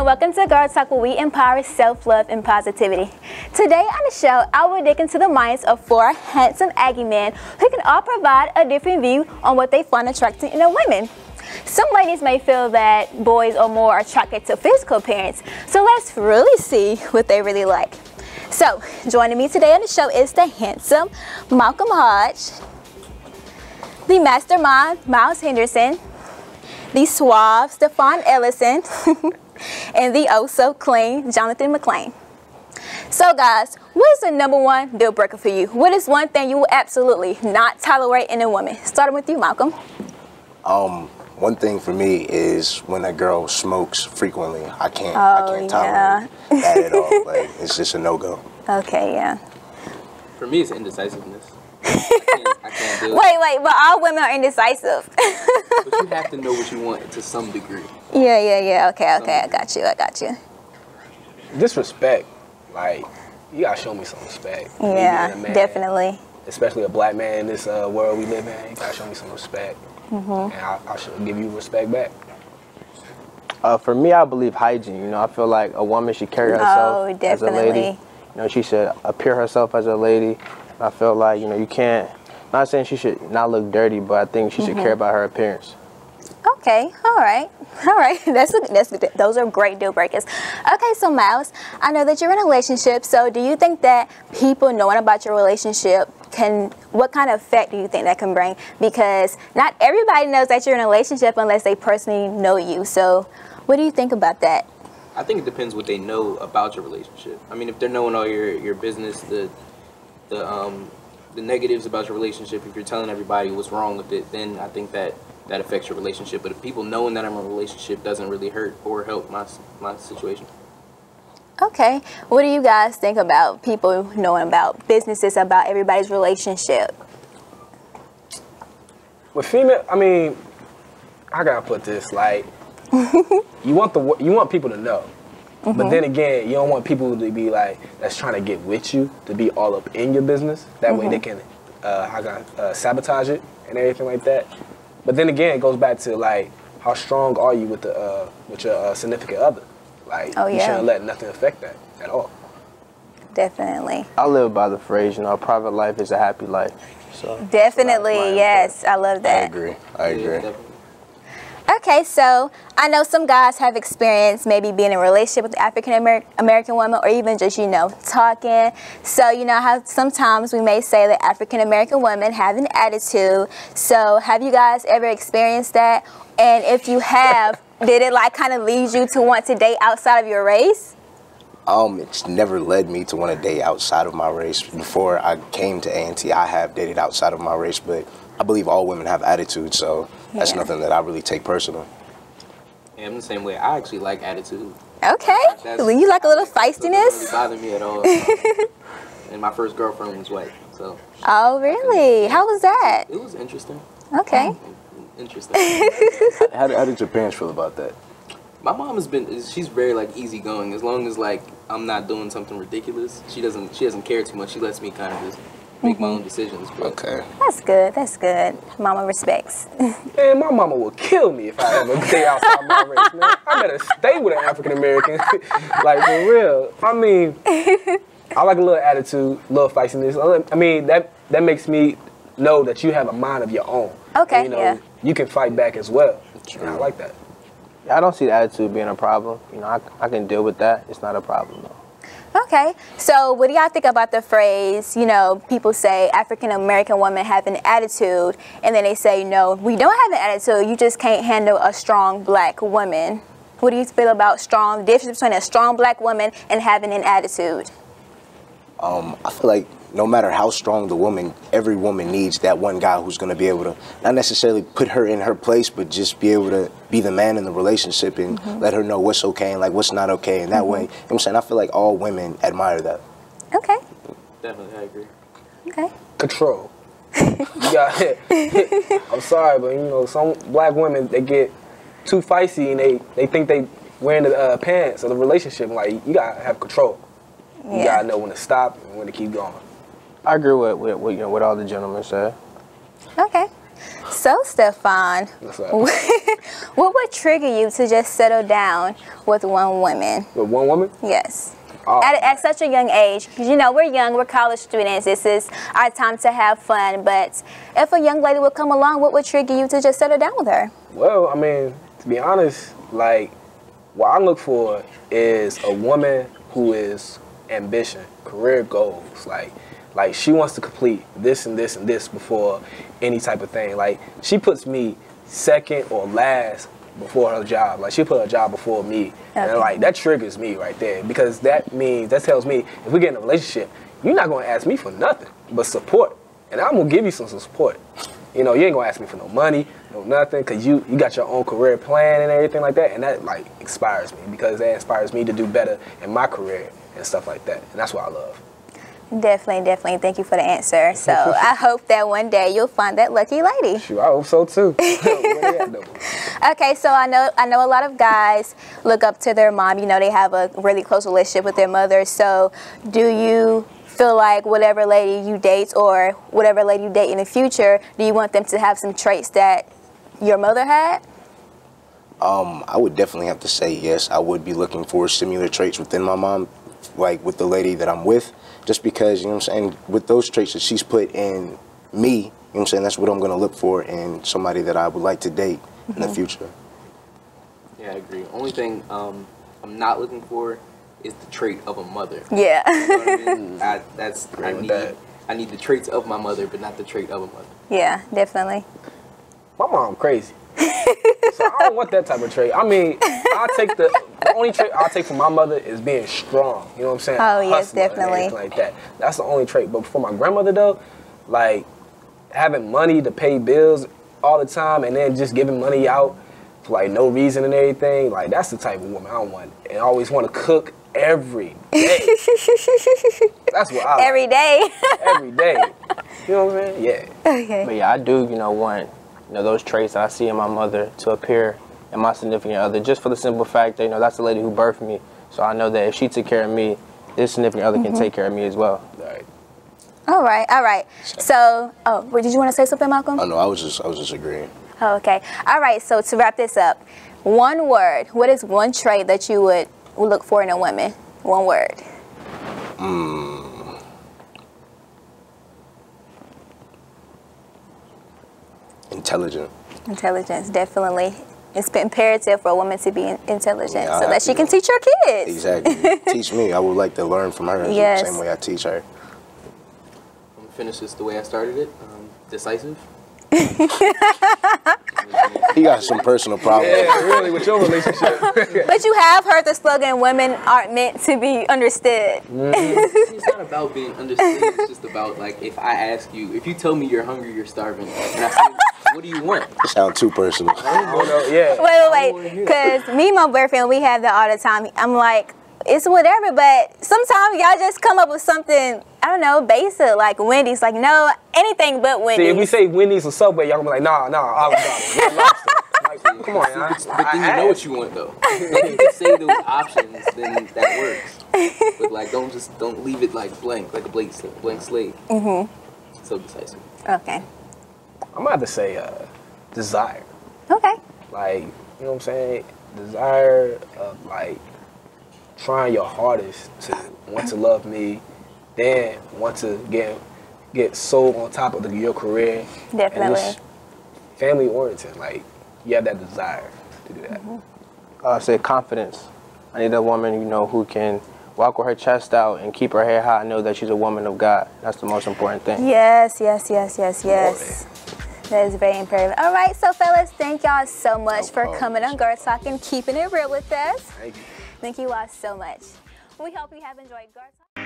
welcome to Girl Talk, where we empower self-love and positivity. Today on the show, I will dig into the minds of 4 handsome Aggie men who can all provide a different view on what they find attractive in a woman. Some ladies may feel that boys are more attracted to physical appearance, so let's really see what they really like. So, joining me today on the show is the handsome Malcolm Hodge, the mastermind Miles Henderson, the suave Stephon Ellison, and the oh-so-clean Jonathan McClain. So guys, what is the #1 deal breaker for you? What is one thing you will absolutely not tolerate in a woman? Starting with you, Malcolm. One thing for me is when a girl smokes frequently. I can't tolerate that at all. Like, it's just a no-go. Okay, yeah. For me, it's indecisiveness. I can't do it. Wait, but all women are indecisive. But you have to know what you want to some degree. Yeah. Okay, I got you. Disrespect. Like, you gotta show me some respect. Yeah, man, definitely. Especially a black man in this world we live in, you gotta show me some respect. And I should give you respect back. For me, I believe hygiene. You know, I feel like a woman should carry herself as a lady. You know, she should appear herself as a lady. I feel like, you know, you can't, not saying she should not look dirty, but I think she should care about her appearance. Okay, all right. That's good. Those are great deal breakers. Okay, so Miles, I know that you're in a relationship. So, do you think that people knowing about your relationship what kind of effect do you think that can bring? Because not everybody knows that you're in a relationship unless they personally know you. So, what do you think about that? I think it depends what they know about your relationship. I mean, if they're knowing all your business, the negatives about your relationship, if you're telling everybody what's wrong with it, then I think that affects your relationship. But if people knowing that I'm in a relationship doesn't really hurt or help my situation. Okay. What do you guys think about people knowing about businesses, about everybody's relationship? With female, I mean, I gotta put this, like, you want people to know. But then again, you don't want people to be like, that's trying to get with you, to be all up in your business. That way they can sabotage it and everything like that. But then again, it goes back to, like, how strong are you with your significant other? Like, you shouldn't let nothing affect that at all. Definitely. I live by the phrase, you know, a private life is a happy life. So definitely, yes, I love that. I agree. Okay, so I know some guys have experienced maybe being in a relationship with an African-American woman, or even just, you know, talking. So, you know how sometimes we may say that African-American women have an attitude. So have you guys ever experienced that? And if you have, did it like kind of lead you to want to date outside of your race? It's never led me to want to date outside of my race. Before I came to A&T, I have dated outside of my race, but I believe all women have attitude, so that's nothing that I really take personal. Yeah, I'm the same way. I actually like attitude. Okay. You like a little feistiness? It doesn't really bother me at all. And my first girlfriend was white, so. Oh, really? How was that? It was interesting. Okay. Interesting. How did your parents feel about that? My mom she's very like easygoing. As long as like I'm not doing something ridiculous, she doesn't care too much. She lets me kind of just make my own decisions. But. Okay. That's good. Mama respects. Man, my mama will kill me if I ever stay outside my race, man. I better stay with an African American. Like, for real. I mean, I like a little attitude, a little feistiness. I mean, that makes me know that you have a mind of your own. Okay, and, you know, you can fight back as well. And I like that. Yeah, I don't see the attitude being a problem. You know, I can deal with that. It's not a problem, though. Okay, so what do y'all think about the phrase, you know, people say African-American women have an attitude, and then they say, no, we don't have an attitude, you just can't handle a strong black woman. What do you feel about the difference between a strong black woman and having an attitude? I feel like no matter how strong the woman, every woman needs that one guy who's going to be able to not necessarily put her in her place, but just be able to be the man in the relationship and let her know what's okay and like what's not okay. And that way, you know what I'm saying? I feel like all women admire that. Okay. Definitely, I agree. Okay. Control. I'm sorry, but you know, some black women, they get too feisty and they think they wearing the pants of the relationship. Like, you gotta have control. You gotta know when to stop and when to keep going. I agree with you know what all the gentlemen said. Okay. So, Stephon, What would trigger you to just settle down with one woman? With one woman? Yes. Oh. At such a young age, because you know we're young, we're college students. This is our time to have fun. But if a young lady would come along, what would trigger you to just settle down with her? Well, I mean, to be honest, like what I look for is a woman who is ambition, career goals. Like she wants to complete this and this and this before any type of thing. Like she puts me second or last before her job. Like she put her job before me. Okay. And like that triggers me right there, because that tells me if we get in a relationship, you're not gonna ask me for nothing but support. And I'm gonna give you some support. You know, you ain't gonna ask me for no money, no nothing, because you got your own career plan and everything like that. And that like inspires me, because that inspires me to do better in my career and stuff like that. And that's what I love. Definitely, definitely. Thank you for the answer. So I hope that one day you'll find that lucky lady. Sure, I hope so too. Okay, so I know a lot of guys look up to their mom. You know, they have a really close relationship with their mother. So do you feel like whatever lady you date or whatever lady you date in the future, do you want them to have some traits that your mother had? I would definitely have to say yes. I would be looking for similar traits within my mom, like with the lady that I'm with. Just because, you know what I'm saying, with those traits that she's put in me, you know what I'm saying, that's what I'm going to look for in somebody that I would like to date in the future. Yeah, I agree. Only thing I'm not looking for is the trait of a mother. Yeah. You know what I mean? I need the traits of my mother, but not the trait of a mother. Yeah, definitely. My mom crazy. So I don't want that type of trait. I mean, the only trait I'll take from my mother is being strong. You know what I'm saying? Oh, yes, definitely. Like that. That's the only trait. But for my grandmother, though, like having money to pay bills all the time and then just giving money out for like no reason and everything, like that's the type of woman I want. And I always want to cook every day. That's what I like. Every day. Every day. You know what I'm saying? Yeah. Okay. But yeah, I do, want, those traits that I see in my mother to appear in my significant other, just for the simple fact that, that's the lady who birthed me. So I know that if she took care of me, this significant other can take care of me as well. All right. All right. So, did you want to say something, Malcolm? Oh, no, I was just agreeing. Oh, okay. All right. So to wrap this up, one word. What is one trait that you would look for in a woman? One word. Intelligent. Intelligence, definitely. It's imperative for a woman to be intelligent so that she can know. teach her kids. Exactly. Teach me. I would like to learn from her Yes. the same way I teach her. I'm gonna finish this the way I started it. Decisive. He got some personal problems. Yeah, really, with your relationship. But you have heard the slogan, women aren't meant to be understood. It's not about being understood. It's just about, like, if I ask you, if you tell me you're hungry, you're starving, and I say, what do you want? It sounds too personal. Yeah. Wait. Because me and my boyfriend, we have that all the time. I'm like, it's whatever, but sometimes y'all just come up with something, I don't know, basic, like Wendy's. Like, no, anything but Wendy's. See, if we say Wendy's or Subway, y'all gonna be like, nah, Olive Garden. Like, come on, y'all. But then you know what you want, though. Like, if you say those options, then that works. But, like, don't leave it, like, blank, like a blank slate. So decisive. Okay. I'm about to say desire. Okay. Like, you know what I'm saying? Desire of, like, trying your hardest to want to love me, then want to get so on top of your career. Definitely. And family oriented, like you have that desire to do that. I say confidence. I need a woman, who can walk with her chest out and keep her head high and know that she's a woman of God. That's the most important thing. Yes. That is very imperative. All right, so fellas, thank y'all so much for coming on Girl Talk and keeping it real with us. Thank you. Thank you all so much. We hope you have enjoyed Girl Talk.